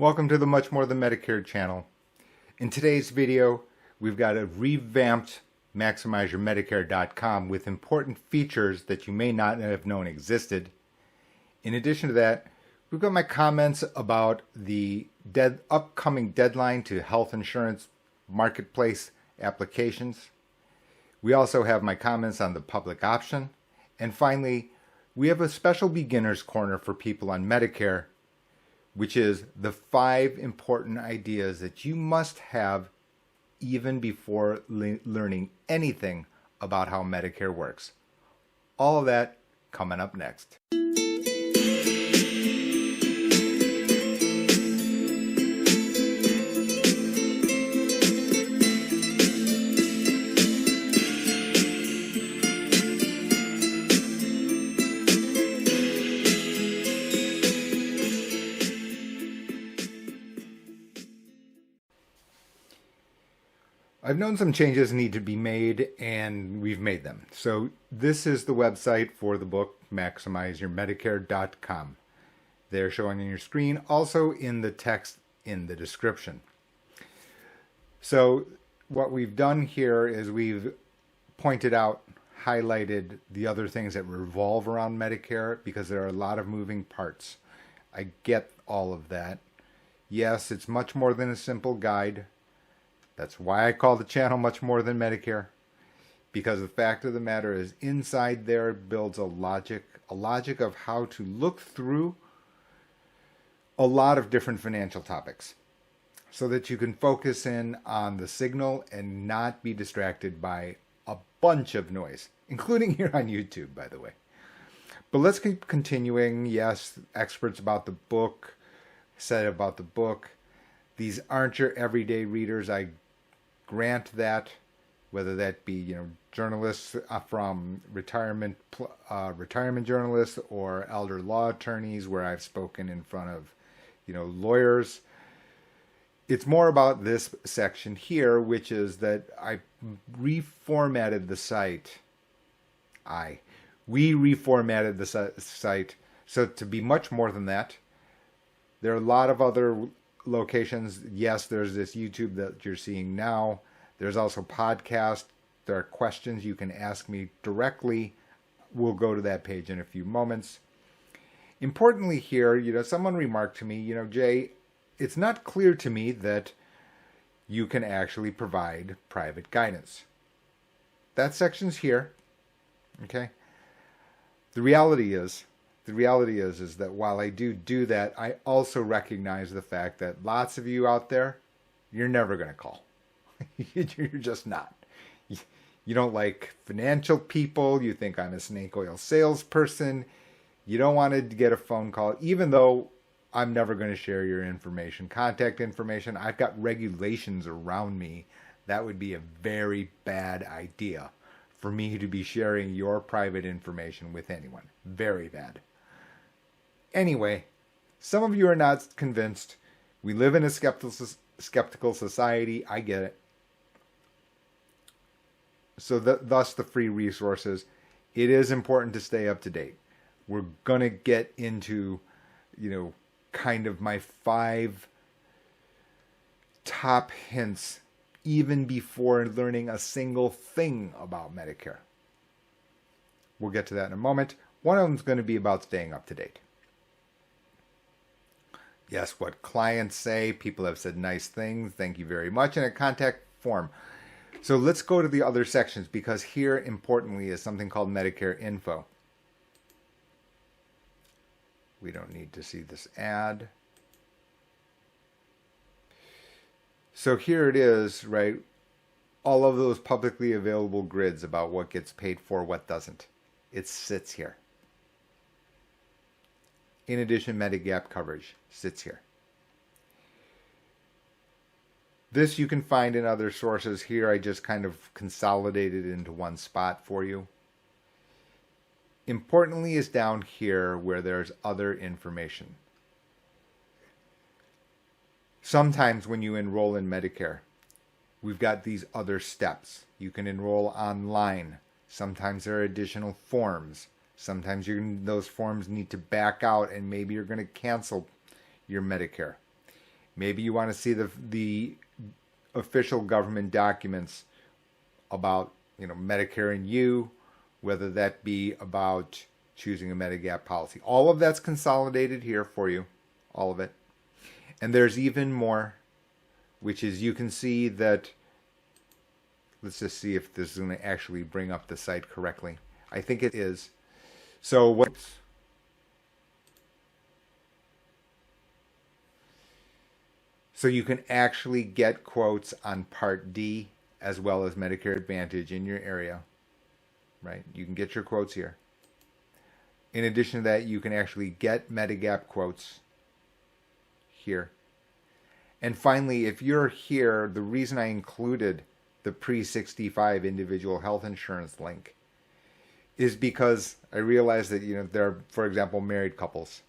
Welcome to the Much More Than Medicare channel. In today's video, we've got a revamped MaximizeYourMedicare.com with important features that you may not have known existed. In addition to that, we've got my comments about the upcoming deadline to health insurance marketplace applications. We also have my comments on the public option. And finally, we have a special beginner's corner for people on Medicare, which is the 5 important ideas that you must have even before learning anything about how Medicare works. All of that coming up next. I've known some changes need to be made, and we've made them. So this is the website for the book, MaximizeYourMedicare.com. They're showing on your screen, also in the text in the description. So what we've done here is we've pointed out, highlighted the other things that revolve around Medicare, because there are a lot of moving parts. I get all of that. Yes, it's much more than a simple guide. That's why I call the channel Much More Than Medicare, because the fact of the matter is inside there builds a logic of how to look through a lot of different financial topics so that you can focus in on the signal and not be distracted by a bunch of noise, including here on YouTube, by the way. But let's keep continuing. Yes, experts about the book said about the book. These aren't your everyday readers. I grant that, whether that be journalists from retirement journalists or elder law attorneys, where I've spoken in front of lawyers. It's more about this section here, which is that I reformatted the site. We reformatted the site so to be much more than that. There are a lot of other locations. Yes, there's this YouTube that you're seeing now. There's also podcasts. There are questions you can ask me directly. We'll go to that page in a few moments. Importantly here, someone remarked to me, Jay, it's not clear to me that you can actually provide private guidance. That section's here. Okay. The reality is that while I do that, I also recognize the fact that lots of you out there, you're never going to call. You're just not. You don't like financial people. You think I'm a snake oil salesperson. You don't want to get a phone call, even though I'm never going to share your information, contact information. I've got regulations around me. That would be a very bad idea for me to be sharing your private information with anyone. Very bad. Anyway, some of you are not convinced. We live in a skeptical society. I get it. So thus the free resources. It is important to stay up to date. We're going to get into, kind of my 5 top hints even before learning a single thing about Medicare. We'll get to that in a moment. One of them is going to be about staying up to date. Yes, what clients say. People have said nice things. Thank you very much. And a contact form. So let's go to the other sections, because here, importantly, is something called Medicare Info. We don't need to see this ad. So here it is, right? All of those publicly available grids about what gets paid for, what doesn't. It sits here. In addition, Medigap coverage sits here. This you can find in other sources. Here I just kind of consolidated it into one spot for you. Importantly is down here where there's other information. Sometimes when you enroll in Medicare, we've got these other steps. You can enroll online. Sometimes there are additional forms. Sometimes those forms need to back out, and maybe you're going to cancel your Medicare. Maybe you want to see the official government documents about, Medicare and you, whether that be about choosing a Medigap policy. All of that's consolidated here for you, all of it. And there's even more, which is you can see that, let's just see if this is going to actually bring up the site correctly. I think it is. So you can actually get quotes on Part D as well as Medicare Advantage in your area, right? You can get your quotes here. In addition to that, you can actually get Medigap quotes here. And finally, if you're here, the reason I included the pre-65 individual health insurance link is because I realize that, there are, for example, married couples.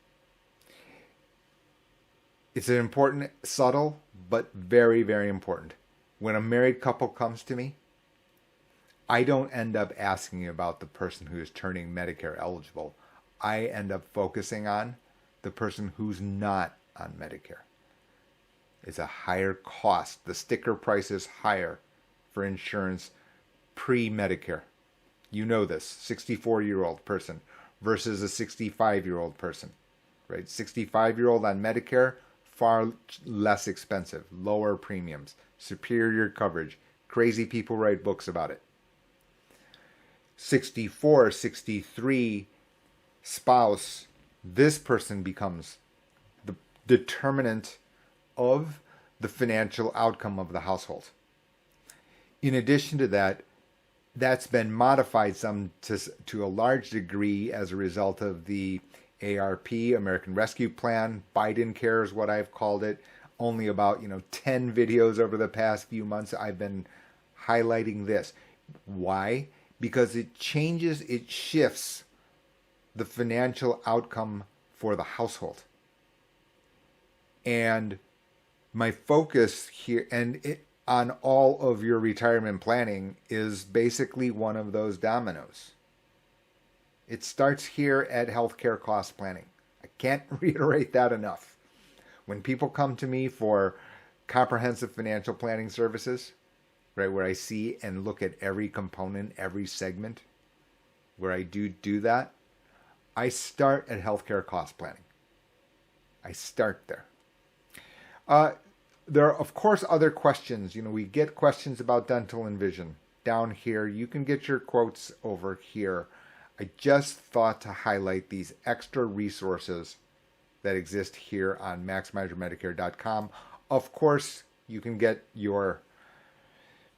It's an important, subtle, but very, very important. When a married couple comes to me, I don't end up asking about the person who is turning Medicare eligible. I end up focusing on the person who's not on Medicare. It's a higher cost. The sticker price is higher for insurance pre-Medicare. You know this, 64-year-old person versus a 65-year-old person, right? 65-year-old on Medicare, far less expensive, lower premiums, superior coverage. Crazy people write books about it. 64, 63 spouse, this person becomes the determinant of the financial outcome of the household. In addition to that, that's been modified some to a large degree as a result of the ARP, American Rescue Plan. Biden Care is what I've called it. Only about 10 videos over the past few months I've been highlighting this. Why? Because it shifts the financial outcome for the household. And my focus here on all of your retirement planning is basically one of those dominoes. It starts here at healthcare cost planning. I can't reiterate that enough. When people come to me for comprehensive financial planning services, right, where I see and look at every component, every segment, where I do that, I start at healthcare cost planning. I start there. There are, of course, other questions. We get questions about dental and vision down here. You can get your quotes over here. I just thought to highlight these extra resources that exist here on MaximizeYourMedicare.com. Of course, you can get your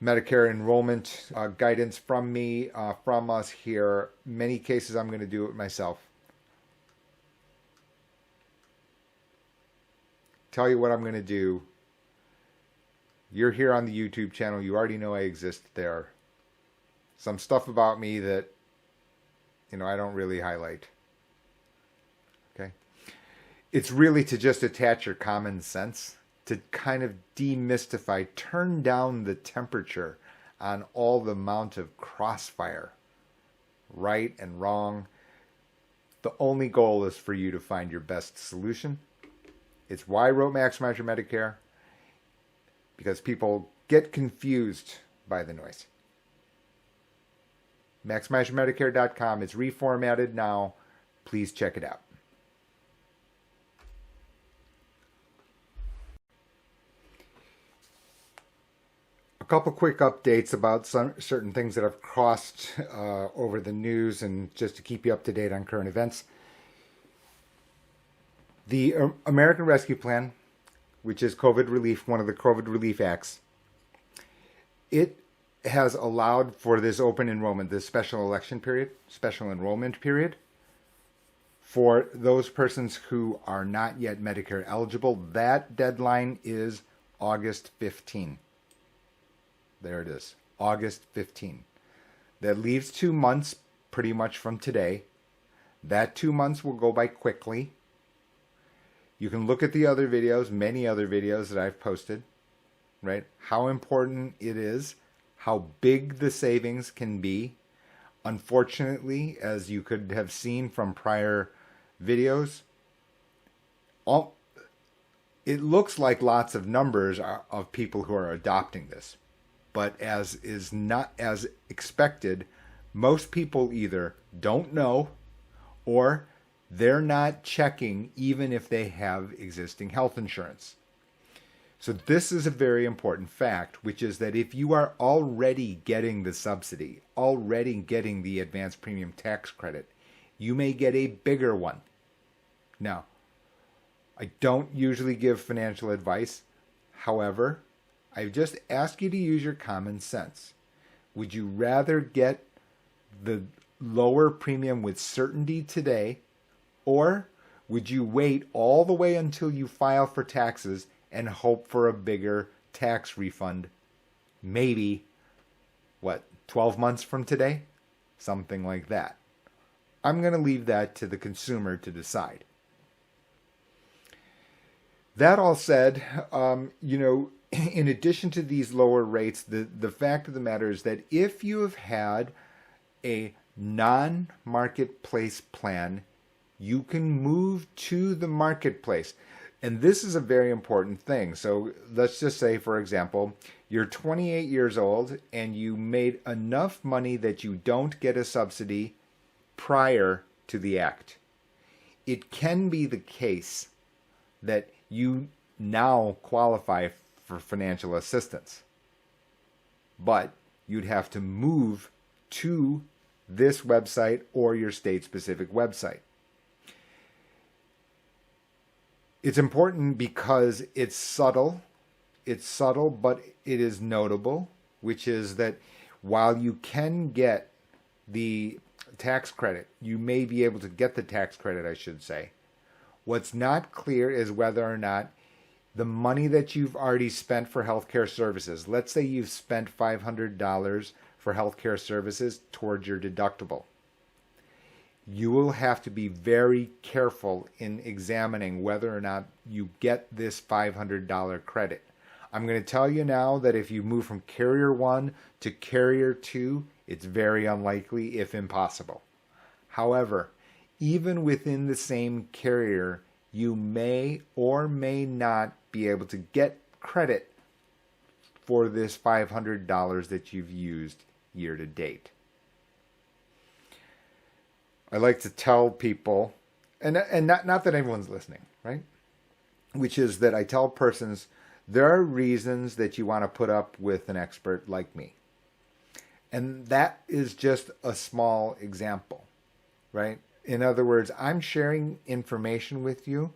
Medicare enrollment guidance from me, from us here. Many cases I'm going to do it myself. Tell you what I'm going to do. You're here on the YouTube channel. You already know I exist there. Some stuff about me that, I don't really highlight. Okay? It's really to just attach your common sense to kind of demystify, turn down the temperature on all the amount of crossfire, right and wrong. The only goal is for you to find your best solution. It's why I wrote Maximize Your Medicare, because people get confused by the noise. MaximizeYourMedicare.com is reformatted now. Please check it out. A couple quick updates about certain things that have crossed over the news, and just to keep you up to date on current events. The American Rescue Plan, which is COVID relief, one of the COVID relief acts, it has allowed for this open enrollment, this special enrollment period, for those persons who are not yet Medicare eligible. That deadline is August 15. There it is, August 15. That leaves 2 months pretty much from today. That 2 months will go by quickly. You can look at the other videos, many other videos that I've posted, right? How important it is, how big the savings can be. Unfortunately, as you could have seen from prior videos, It looks like lots of numbers of people who are adopting this, but as is not as expected, most people either don't know or they're not checking even if they have existing health insurance. So this is a very important fact, which is that if you are already getting the subsidy, already getting the advanced premium tax credit, you may get a bigger one. Now, I don't usually give financial advice. However, I just ask you to use your common sense. Would you rather get the lower premium with certainty today, or would you wait all the way until you file for taxes and hope for a bigger tax refund? Maybe, 12 months from today? Something like that. I'm going to leave that to the consumer to decide. That all said, in addition to these lower rates, the fact of the matter is that if you have had a non-marketplace plan, you can move to the marketplace. And this is a very important thing. So let's just say, for example, you're 28 years old and you made enough money that you don't get a subsidy prior to the act. It can be the case that you now qualify for financial assistance, but you'd have to move to this website or your state-specific website. It's important because it's subtle, but it is notable, which is that while you can get the tax credit, you may be able to get the tax credit, I should say. What's not clear is whether or not the money that you've already spent for healthcare services, let's say you've spent $500 for healthcare services towards your deductible. You will have to be very careful in examining whether or not you get this $500 credit. I'm going to tell you now that if you move from Carrier 1 to Carrier 2, it's very unlikely, if impossible. However, even within the same carrier, you may or may not be able to get credit for this $500 that you've used year to date. I like to tell people, and not that everyone's listening, right? Which is that I tell persons there are reasons that you want to put up with an expert like me. And that is just a small example, right? In other words, I'm sharing information with you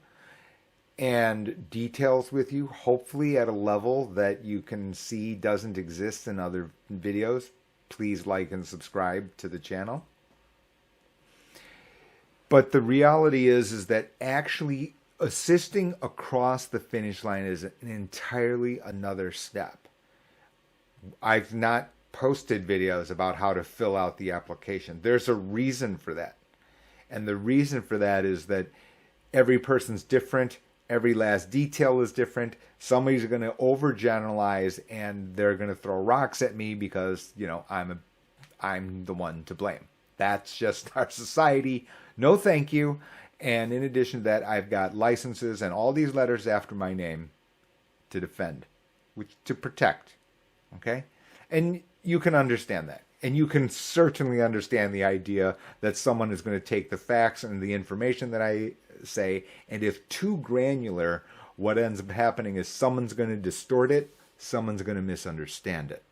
and details with you, hopefully at a level that you can see doesn't exist in other videos. Please like and subscribe to the channel. But the reality is that actually assisting across the finish line is an entirely another step. I've not posted videos about how to fill out the application. There's a reason for that. And the reason for that is that every person's different. Every last detail is different. Somebody's going to overgeneralize and they're going to throw rocks at me because, I'm the one to blame. That's just our society. No, thank you. And in addition to that, I've got licenses and all these letters after my name to defend, to protect. Okay? And you can understand that. And you can certainly understand the idea that someone is going to take the facts and the information that I say, and if too granular, what ends up happening is someone's going to distort it, someone's going to misunderstand it.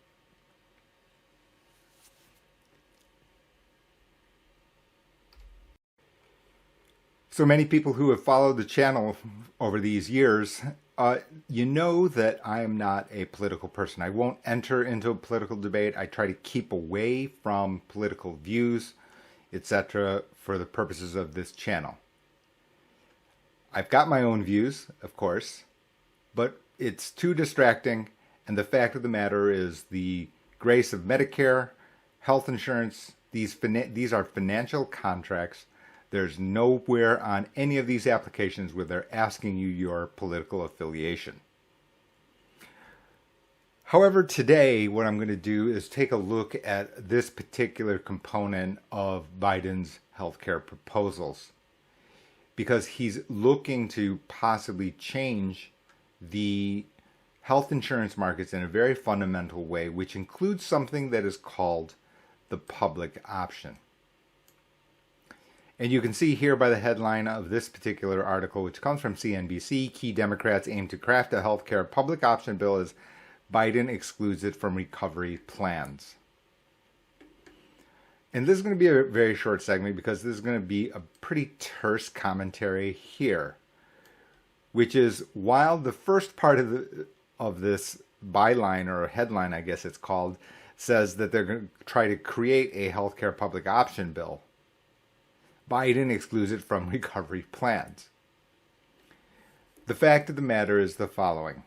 So many people who have followed the channel over these years, you know that I am not a political person. I won't enter into a political debate. I try to keep away from political views, etc., for the purposes of this channel. I've got my own views, of course, but it's too distracting, and the fact of the matter is the grace of Medicare, health insurance, these are financial contracts. There's nowhere on any of these applications where they're asking you your political affiliation. However, today what I'm going to do is take a look at this particular component of Biden's healthcare proposals, because he's looking to possibly change the health insurance markets in a very fundamental way, which includes something that is called the public option. And you can see here by the headline of this particular article, which comes from CNBC, key Democrats aim to craft a healthcare public option bill as Biden excludes it from recovery plans. And this is going to be a very short segment because this is going to be a pretty terse commentary here, which is while the first part of this byline or headline, I guess it's called, says that they're going to try to create a healthcare public option bill, Biden excludes it from recovery plans. The fact of the matter is the following,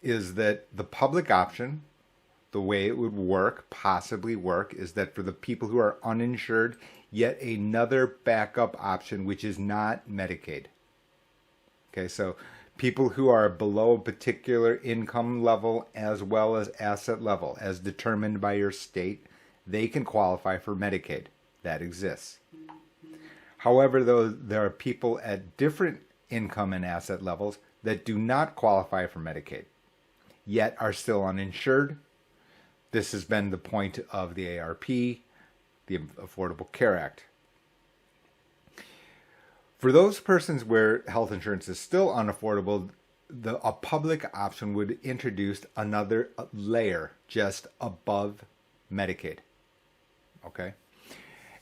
is that the public option, the way it would work, possibly work, is that for the people who are uninsured, yet another backup option, which is not Medicaid. Okay, so people who are below a particular income level as well as asset level, as determined by your state, they can qualify for Medicaid. That exists. However, though, there are people at different income and asset levels that do not qualify for Medicaid, yet are still uninsured. This has been the point of the ARP, the Affordable Care Act. For those persons where health insurance is still unaffordable, a public option would introduce another layer just above Medicaid. Okay?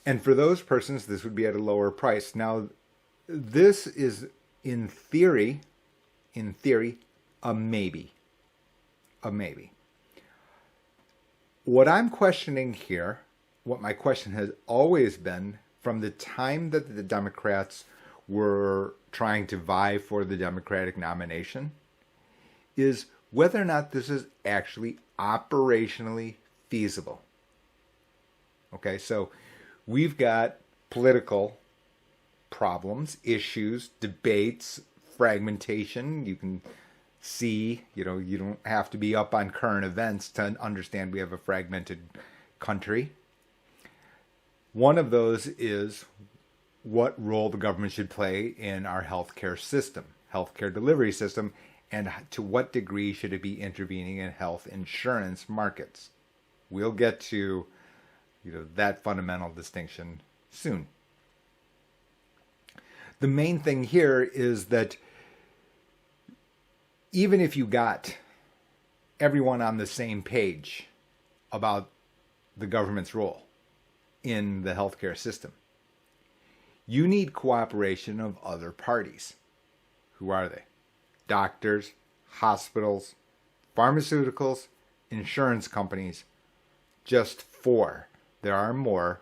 And for those persons, this would be at a lower price. Now, this is, in theory, a maybe. A maybe. What I'm questioning here, what my question has always been from the time that the Democrats were trying to vie for the Democratic nomination, is whether or not this is actually operationally feasible. Okay, so we've got political problems, issues, debates, fragmentation. You can see, you don't have to be up on current events to understand we have a fragmented country. One of those is what role the government should play in our healthcare system, healthcare delivery system, and to what degree should it be intervening in health insurance markets. We'll get to that fundamental distinction soon. The main thing here is that even if you got everyone on the same page about the government's role in the healthcare system, you need cooperation of other parties. Who are they? Doctors, hospitals, pharmaceuticals, insurance companies. Just 4. There are more.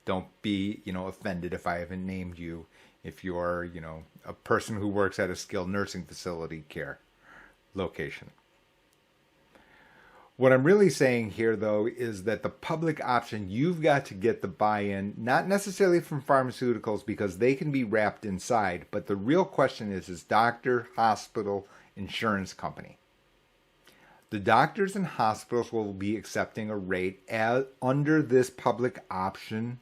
Don't be, offended if I haven't named you. If you're, a person who works at a skilled nursing facility care location. What I'm really saying here, though, is that the public option, you've got to get the buy-in, not necessarily from pharmaceuticals because they can be wrapped inside, but the real question is doctor, hospital, insurance company. The doctors and hospitals will be accepting a rate under this public option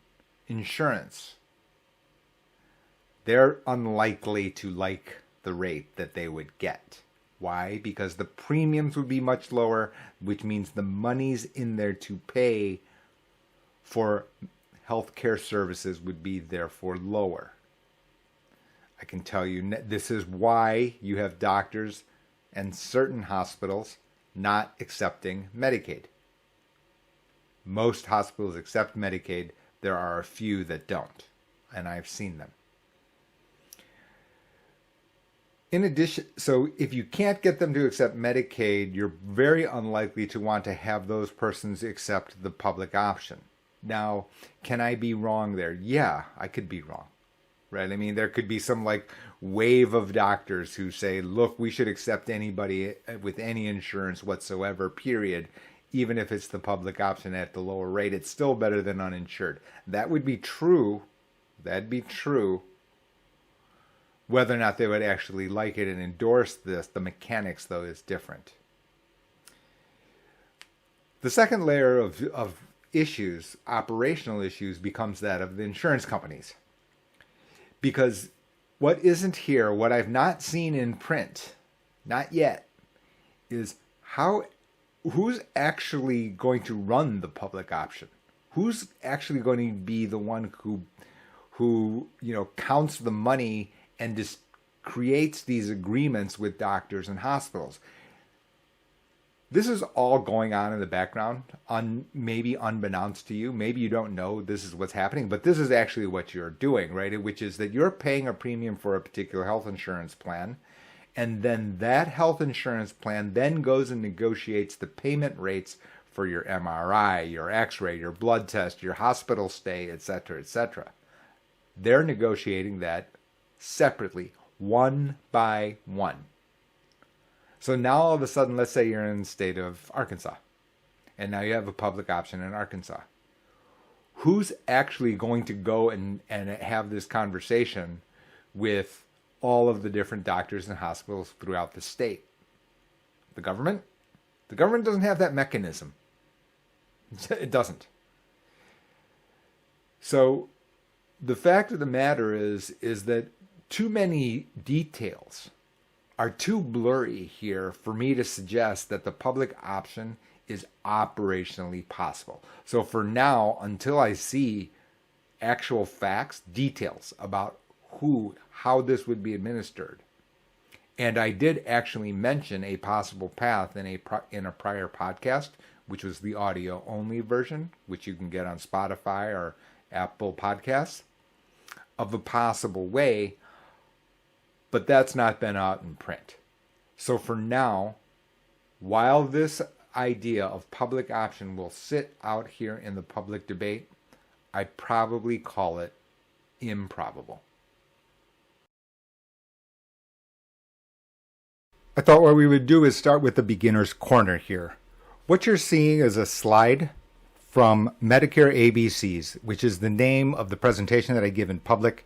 insurance. They're unlikely to like the rate that they would get. Why? Because the premiums would be much lower, which means the money's in there to pay for healthcare services would be therefore lower. I can tell you this is why you have doctors and certain hospitals not accepting Medicaid. Most hospitals accept Medicaid. There are a few that don't, and I've seen them. In addition, so if you can't get them to accept Medicaid, you're very unlikely to want to have those persons accept the public option. Now, can I be wrong there? Yeah, I could be wrong, right? I mean, there could be some wave of doctors who say, look, we should accept anybody with any insurance whatsoever, period. Even if it's the public option at the lower rate, it's still better than uninsured. That would be true. That'd be true. Whether or not they would actually like it and endorse this, the mechanics, though, is different. The second layer of issues, operational issues, becomes that of the insurance companies. Because what isn't here, what I've not seen in print not yet, is who's actually going to run the public option? Who's actually going to be the one who counts the money and just creates these agreements with doctors and hospitals? This is all going on in the background, maybe unbeknownst to you. Maybe you don't know this is what's happening, but this is actually what you're doing, right? Which is that you're paying a premium for a particular health insurance plan, and then that health insurance plan then goes and negotiates the payment rates for your MRI, your X-ray, your blood test, your hospital stay, etc., etc. They're negotiating that separately, one by one. So now all of a sudden, let's say you're in the state of Arkansas, and now you have a public option in Arkansas. Who's actually going to go and have this conversation with all of the different doctors and hospitals throughout the state? The government? The government doesn't have that mechanism. It doesn't. So the fact of the matter is that too many details are too blurry here for me to suggest that the public option is operationally possible. So for now, until I see actual facts, details about how this would be administered, and I did actually mention a possible path in a prior podcast, which was the audio only version, which you can get on Spotify or Apple Podcasts, of a possible way. But that's not been out in print. So for now, while this idea of public option will sit out here in the public debate, I'd probably call it improbable. I thought what we would do is start with the beginner's corner here. What you're seeing is a slide from Medicare ABCs, which is the name of the presentation that I give in public.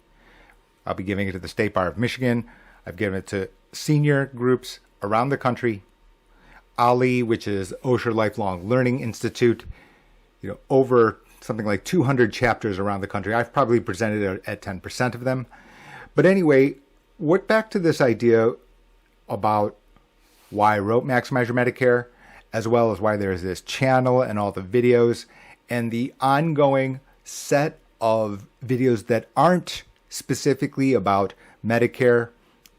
I'll be giving it to the State Bar of Michigan. I've given it to senior groups around the country. OLLI, which is Osher Lifelong Learning Institute, over something like 200 chapters around the country. I've probably presented at 10% of them. But anyway, back to this idea about why I wrote Maximize Your Medicare, as well as why there's this channel and all the videos and the ongoing set of videos that aren't specifically about Medicare,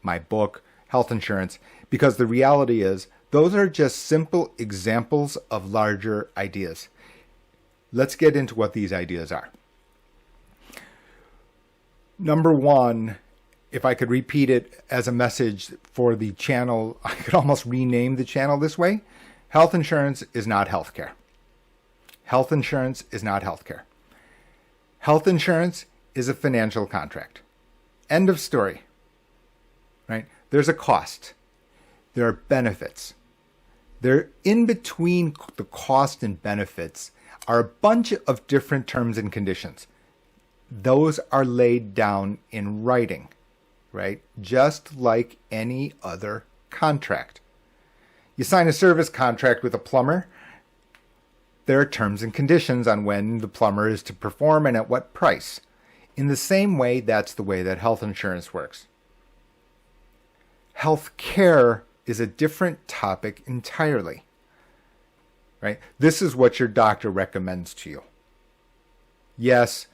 my book, health insurance, because the reality is those are just simple examples of larger ideas. Let's get into what these ideas are. Number one, if I could repeat it as a message for the channel, I could almost rename the channel this way. Health insurance is not healthcare. Health insurance is not healthcare. Health insurance is a financial contract. End of story. Right? There's a cost. There are benefits. There, in between the cost and benefits, are a bunch of different terms and conditions. Those are laid down in writing, right? Just like any other contract. You sign a service contract with a plumber. There are terms and conditions on when the plumber is to perform and at what price. In the same way, that's the way that health insurance works. Health care is a different topic entirely, right? This is what your doctor recommends to you. Yes,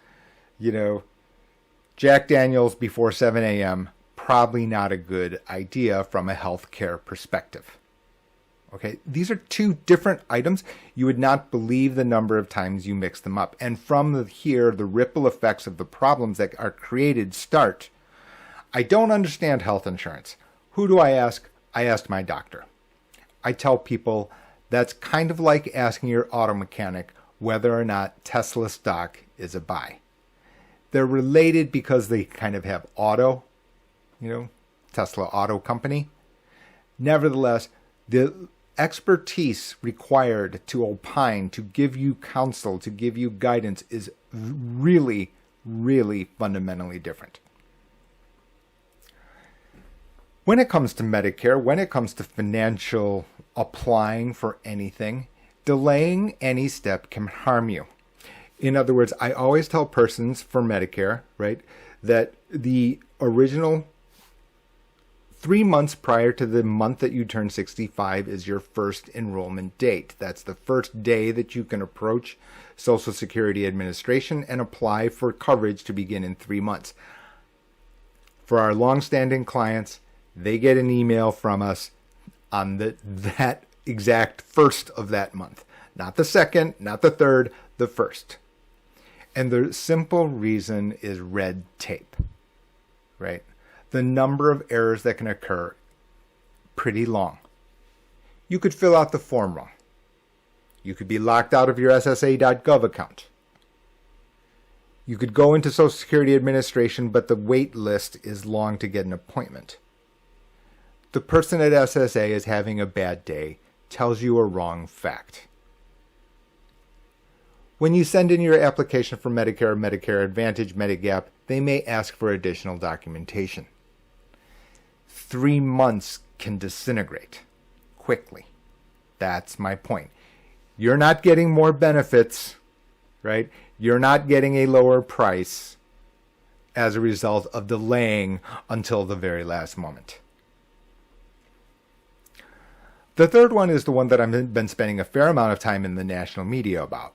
Jack Daniels before 7 a.m., probably not a good idea from a healthcare perspective. Okay, these are two different items. You would not believe the number of times you mix them up. And from here, the ripple effects of the problems that are created start. I don't understand health insurance. Who do I ask? I asked my doctor. I tell people that's kind of like asking your auto mechanic whether or not Tesla stock is a buy. They're related because they kind of have auto, Tesla Auto Company. Nevertheless, the expertise required to opine, to give you counsel, to give you guidance is really, really fundamentally different. When it comes to Medicare, when it comes to financial applying for anything, delaying any step can harm you. In other words, I always tell persons for Medicare, right, that the original 3 months prior to the month that you turn 65 is your first enrollment date. That's the first day that you can approach Social Security Administration and apply for coverage to begin in 3 months. For our longstanding clients, they get an email from us on that exact first of that month. Not the second, not the third, the first. And the simple reason is red tape, right? The number of errors that can occur, pretty long. You could fill out the form wrong. You could be locked out of your SSA.gov account. You could go into Social Security Administration, but the wait list is long to get an appointment. The person at SSA is having a bad day, tells you a wrong fact. When you send in your application for Medicare, Medicare Advantage, Medigap, they may ask for additional documentation. 3 months can disintegrate quickly. That's my point. You're not getting more benefits, right? You're not getting a lower price as a result of delaying until the very last moment. The third one is the one that I've been spending a fair amount of time in the national media about,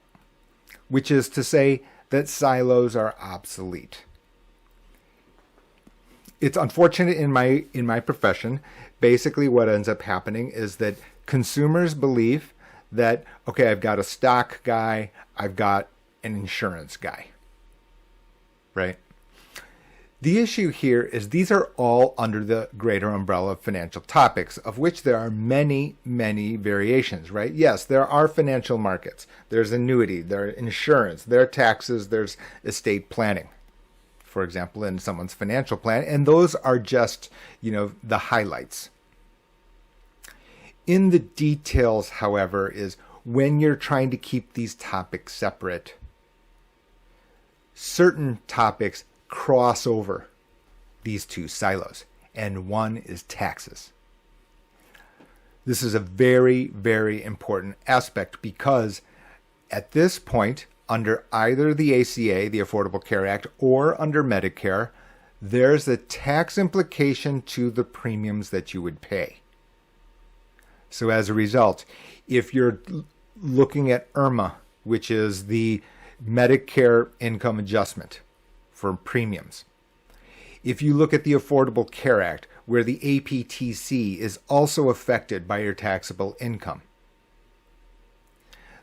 which is to say that silos are obsolete. It's unfortunate in my profession. Basically what ends up happening is that consumers believe that, okay, I've got a stock guy, I've got an insurance guy, right? The issue here is these are all under the greater umbrella of financial topics, of which there are many, many variations, right? Yes, there are financial markets. There's annuity, there's insurance, there are taxes, there's estate planning, for example, in someone's financial plan. And those are just, the highlights. In the details, however, is when you're trying to keep these topics separate, certain topics cross over these two silos, and one is taxes. This is a very, very important aspect because at this point, under either the ACA, the Affordable Care Act, or under Medicare, there's a tax implication to the premiums that you would pay. So as a result, if you're looking at IRMA, which is the Medicare income adjustment for premiums, if you look at the Affordable Care Act, where the APTC is also affected by your taxable income,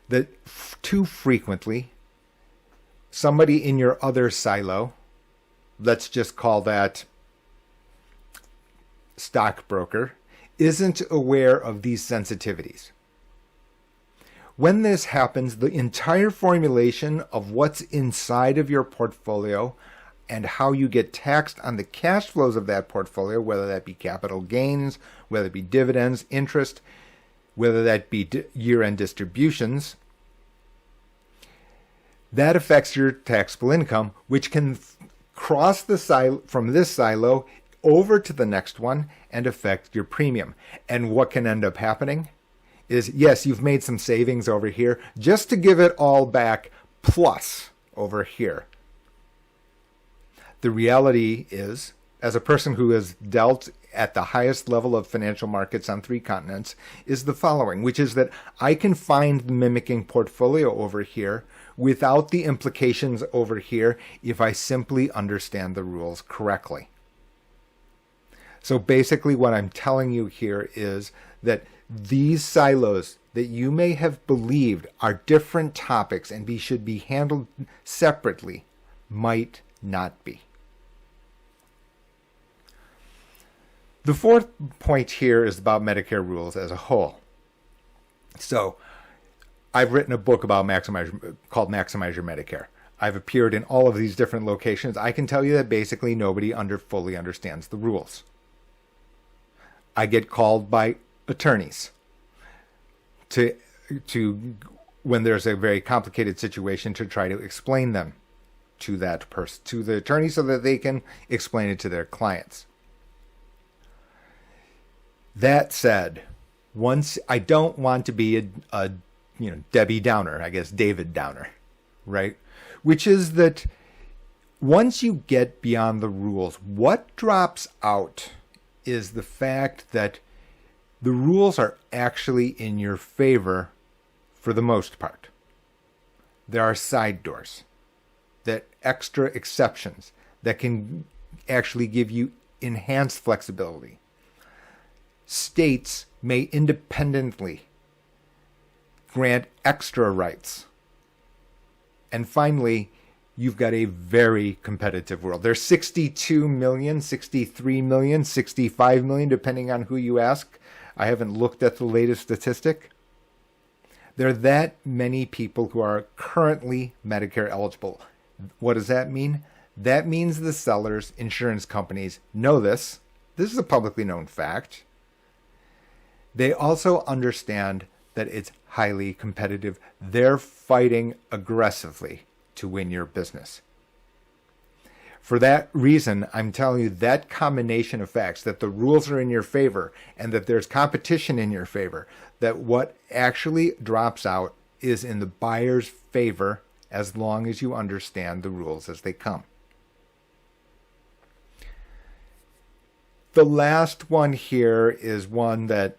that too frequently, somebody in your other silo, let's just call that stockbroker, isn't aware of these sensitivities. When this happens, the entire formulation of what's inside of your portfolio and how you get taxed on the cash flows of that portfolio, whether that be capital gains, whether it be dividends, interest, whether that be year-end distributions, that affects your taxable income, which can cross the silo from this silo over to the next one and affect your premium. And what can end up happening is, yes, you've made some savings over here just to give it all back plus over here. The reality is, as a person who has dealt at the highest level of financial markets on 3 continents, is the following, which is that I can find the mimicking portfolio over here without the implications over here if I simply understand the rules correctly. So basically what I'm telling you here is that these silos that you may have believed are different topics and should be handled separately might not be. The fourth point here is about Medicare rules as a whole. So I've written a book about called Maximize Your Medicare. I've appeared in all of these different locations. I can tell you that basically nobody fully understands the rules. I get called by attorneys to when there's a very complicated situation to try to explain them to that person, to the attorney, so that they can explain it to their clients. That said, once I don't want to be a Debbie Downer, I guess David Downer, right? Which is that once you get beyond the rules, what drops out is the fact that the rules are actually in your favor for the most part. There are side doors, that extra exceptions that can actually give you enhanced flexibility. States may independently grant extra rights. And finally, you've got a very competitive world. There's 62 million, 63 million, 65 million, depending on who you ask. I haven't looked at the latest statistic. There are that many people who are currently Medicare eligible. What does that mean? That means the sellers, insurance companies, know this. This is a publicly known fact. They also understand that it's highly competitive. They're fighting aggressively to win your business. For that reason, I'm telling you that combination of facts, that the rules are in your favor and that there's competition in your favor, that what actually drops out is in the buyer's favor as long as you understand the rules as they come. The last one here is one that,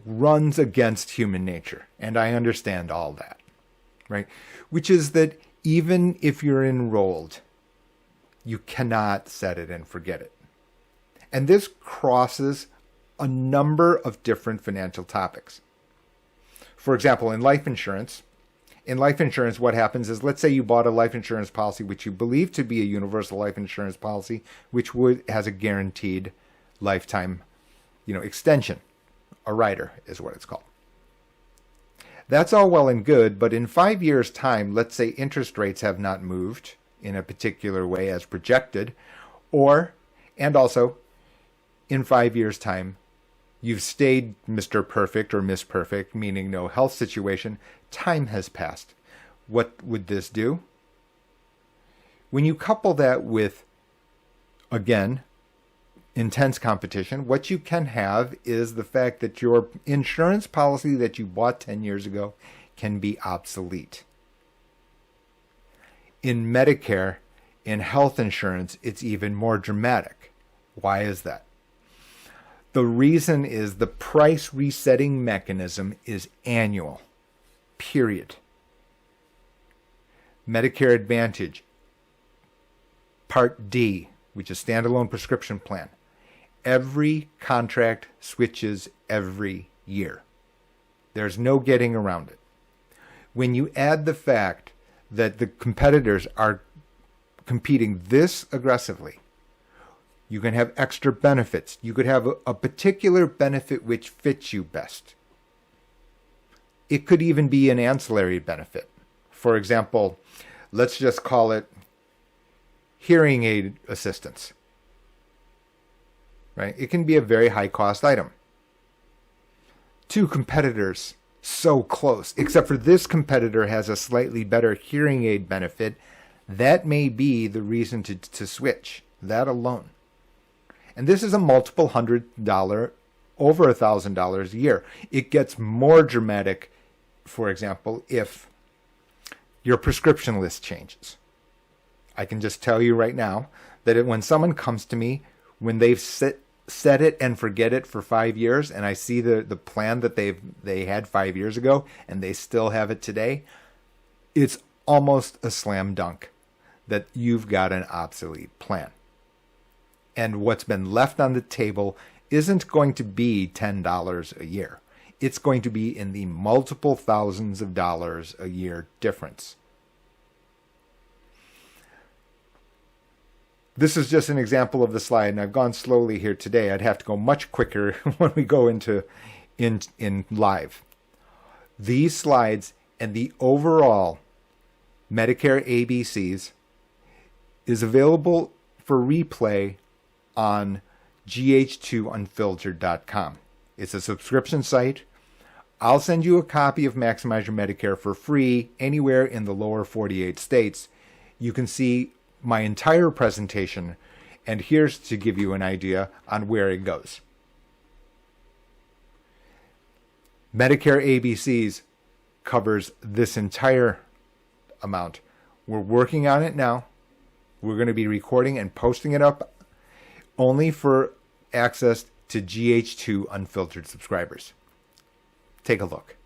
runs against human nature. And I understand all that, right? Which is that even if you're enrolled, you cannot set it and forget it. And this crosses a number of different financial topics. For example, in life insurance, what happens is, let's say you bought a life insurance policy which you believe to be a universal life insurance policy, which has a guaranteed lifetime, extension. A rider is what it's called. That's all well and good, but in 5 years' time, let's say interest rates have not moved in a particular way as projected, and also in 5 years' time, you've stayed Mr. Perfect or Miss Perfect, meaning no health situation. Time has passed. What would this do? When you couple that with, again, intense competition, what you can have is the fact that your insurance policy that you bought 10 years ago can be obsolete. In Medicare, in health insurance, it's even more dramatic. Why is that? The reason is the price resetting mechanism is annual, period. Medicare Advantage, Part D, which is standalone prescription plan. Every contract switches every year. There's no getting around it. When you add the fact that the competitors are competing this aggressively, you can have extra benefits. You could have a particular benefit which fits you best. It could even be an ancillary benefit. For example, let's just call it hearing aid assistance. Right? It can be a very high cost item. Two competitors so close, except for this competitor has a slightly better hearing aid benefit. That may be the reason to switch, that alone. And this is a multiple $100, over $1,000 a year. It gets more dramatic, for example, if your prescription list changes. I can just tell you right now that when someone comes to me, when they've set it and forget it for 5 years, and I see the plan that they had 5 years ago, and they still have it today, it's almost a slam dunk that you've got an obsolete plan. And what's been left on the table isn't going to be $10 a year. It's going to be in the multiple thousands of dollars a year difference. This is just an example of the slide, and I've gone slowly here today. I'd have to go much quicker when we go into in live. These slides and the overall Medicare ABCs is available for replay on gh2unfiltered.com. It's a subscription site. I'll send you a copy of Maximize Your Medicare for free anywhere in the lower 48 states. You can see my entire presentation, and here's to give you an idea on where it goes. Medicare ABCs covers this entire amount. We're working on it now. We're going to be recording and posting it up only for access to GH2 unfiltered subscribers. Take a look.